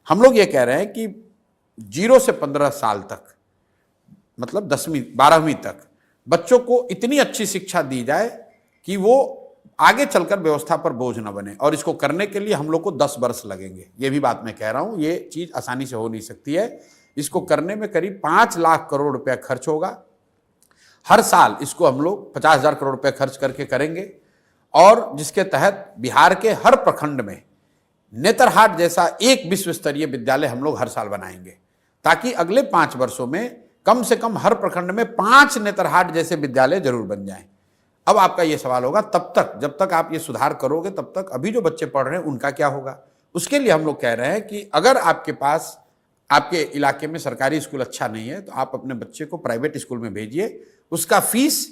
हम लोग ये कह रहे हैं कि 0 से 15 साल तक, मतलब 10वीं 12वीं तक बच्चों को इतनी अच्छी शिक्षा दी जाए कि वो आगे चलकर व्यवस्था पर बोझ न बने। और इसको करने के लिए हम लोग को 10 वर्ष लगेंगे। ये भी बात मैं कह रहा हूं, ये चीज आसानी से हो नहीं सकती है। इसको करने में करीब 5 लाख करोड़ रुपया खर्च होगा। हर साल इसको हम लोग 50,000 करोड़ रुपया खर्च करके करेंगे, और जिसके तहत बिहार के हर प्रखंड में नेतरहाट जैसा एक विश्व स्तरीय विद्यालय हम लोग हर साल बनाएंगे, ताकि अगले 5 वर्षों में कम से कम हर प्रखंड में 5 नेतरहाट जैसे विद्यालय जरूर बन जाएं। अब आपका ये सवाल होगा, तब तक जब तक आप ये सुधार करोगे तब तक अभी जो बच्चे पढ़ रहे हैं उनका क्या होगा? उसके लिए हम लोग कह रहे हैं कि अगर आपके पास आपके इलाके में सरकारी स्कूल अच्छा नहीं है तो आप अपने बच्चे को प्राइवेट स्कूल में भेजिए। उसका फीस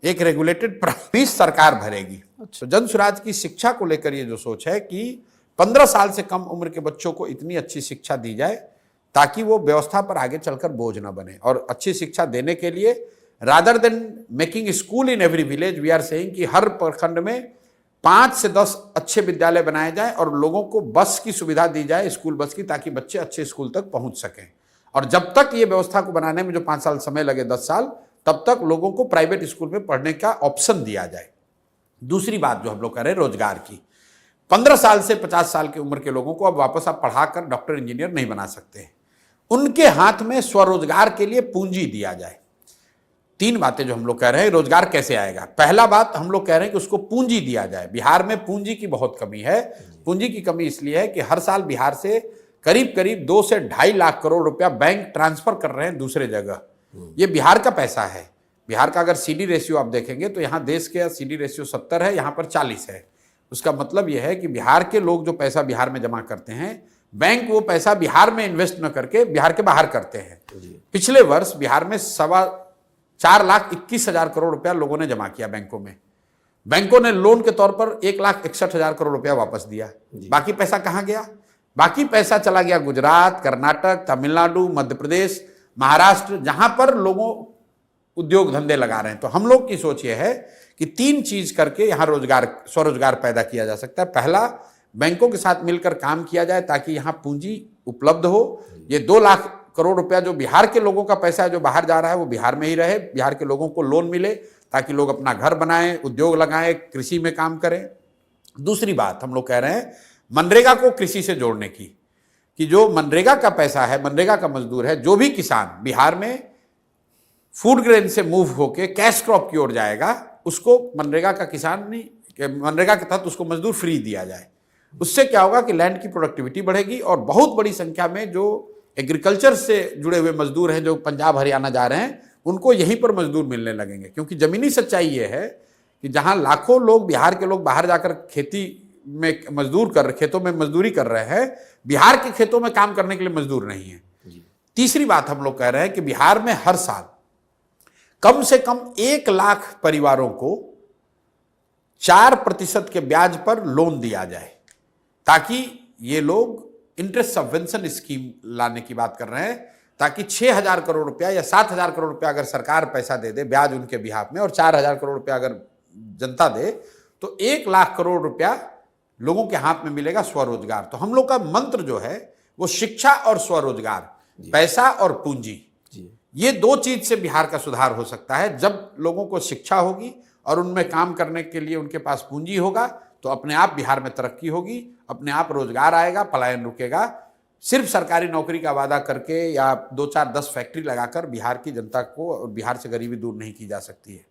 एक रेगुलेटेड फीस सरकार भरेगी। तो जन स्वराज की शिक्षा को लेकर ये जो सोच है कि 15 साल से कम उम्र के बच्चों को इतनी अच्छी शिक्षा दी जाए ताकि वो व्यवस्था पर आगे चलकर बोझ ना बने। और अच्छी शिक्षा देने के लिए rather than making school in every village, we are saying कि हर प्रखंड में 5 से 10 अच्छे विद्यालय बनाए जाएं और लोगों को बस की सुविधा दी जाए, स्कूल बस की, ताकि बच्चे अच्छे स्कूल तक पहुंच सकें। और जब तक ये व्यवस्था को बनाने में जो 5 साल समय लगे, 10 साल, तब तक लोगों को प्राइवेट स्कूल में पढ़ने का ऑप्शन दिया जाए। दूसरी बात जो हम लोग कर रहे हैं रोजगार की, 15 साल से 50 साल की उम्र के लोगों को अब वापस आप पढ़ाकर डॉक्टर इंजीनियर नहीं बना सकते हैं। उनके हाथ में स्वरोजगार के लिए पूंजी दिया जाए। 3 बातें जो हम लोग कह रहे हैं, रोजगार कैसे आएगा। पहला बात हम लोग कह रहे हैं कि उसको पूंजी दिया जाए। बिहार में पूंजी की बहुत कमी है। पूंजी की कमी इसलिए है कि हर साल बिहार से करीब करीब 2 से 2.5 लाख करोड़ रुपया बैंक ट्रांसफर कर रहे हैं दूसरे जगह। ये बिहार का पैसा है। बिहार का अगर सीडी रेशियो आप देखेंगे तो यहाँ देश के सीडी रेशियो 70 है, यहाँ पर 40 है। उसका मतलब यह है कि बिहार के लोग जो पैसा बिहार में जमा करते हैं, बैंक वो पैसा बिहार में इन्वेस्ट न करके बिहार के बाहर करते हैं। पिछले वर्ष बिहार में 4,21,000 करोड़ रुपया लोगों ने जमा किया बैंकों में। बैंकों ने लोन के तौर पर 1,61,000 करोड़ रुपया वापस दिया। बाकी पैसा कहां गया? बाकी पैसा चला गया गुजरात, कर्नाटक, तमिलनाडु, मध्य प्रदेश, महाराष्ट्र, जहां पर लोगों उद्योग धंधे लगा रहे हैं। तो हम लोग की सोच ये है कि 3 चीज करके यहां रोजगार, स्वरोजगार पैदा किया जा सकता है। पहला, बैंकों के साथ मिलकर काम किया जाए ताकि यहां पूंजी उपलब्ध हो। ये 2 लाख करोड़ रुपया जो बिहार के लोगों का पैसा है जो बाहर जा रहा है वो बिहार में ही रहे। बिहार के लोगों को लोन मिले ताकि लोग अपना घर बनाएं, उद्योग लगाएं, कृषि में काम करें। दूसरी बात हम लोग कह रहे हैं मनरेगा को कृषि से जोड़ने की, कि जो मनरेगा का पैसा है, मनरेगा का मजदूर है, जो भी किसान बिहार में फूड ग्रेन से मूव होके कैश क्रॉप की ओर जाएगा, उसको मनरेगा का किसान नहीं, मनरेगा के तहत उसको मजदूर फ्री दिया जाए। उससे क्या होगा कि लैंड की प्रोडक्टिविटी बढ़ेगी और बहुत बड़ी संख्या में जो एग्रीकल्चर से जुड़े हुए मजदूर हैं जो पंजाब हरियाणा जा रहे हैं, उनको यहीं पर मजदूर मिलने लगेंगे। क्योंकि जमीनी सच्चाई ये है कि जहां लाखों लोग, बिहार के लोग बाहर जाकर खेती में खेतों में मजदूरी कर रहे हैं, बिहार के खेतों में काम करने के लिए मजदूर नहीं है। तीसरी बात हम लोग कह रहे हैं कि बिहार में हर साल कम से कम 1 लाख परिवारों को 4% के ब्याज पर लोन दिया जाए, ताकि ये लोग इंटरेस्ट सबवेंशन स्कीम लाने की बात कर रहे हैं, ताकि 6,000 करोड़ रुपया या 7,000 करोड़ रुपया अगर सरकार पैसा दे दे ब्याज उनके बिहाफ में, और 4,000 करोड़ रुपया अगर जनता दे, तो 1 लाख करोड़ रुपया लोगों के हाथ में मिलेगा स्वरोजगार। तो हम लोग का मंत्र जो है वो शिक्षा और स्वरोजगार, पैसा और पूंजी, ये 2 चीज से बिहार का सुधार हो सकता है। जब लोगों को शिक्षा होगी और उनमें काम करने के लिए उनके पास पूंजी होगा तो अपने आप बिहार में तरक्की होगी, अपने आप रोजगार आएगा, पलायन रुकेगा। सिर्फ सरकारी नौकरी का वादा करके या 2, 4, 10 फैक्ट्री लगाकर बिहार की जनता को और बिहार से गरीबी दूर नहीं की जा सकती है।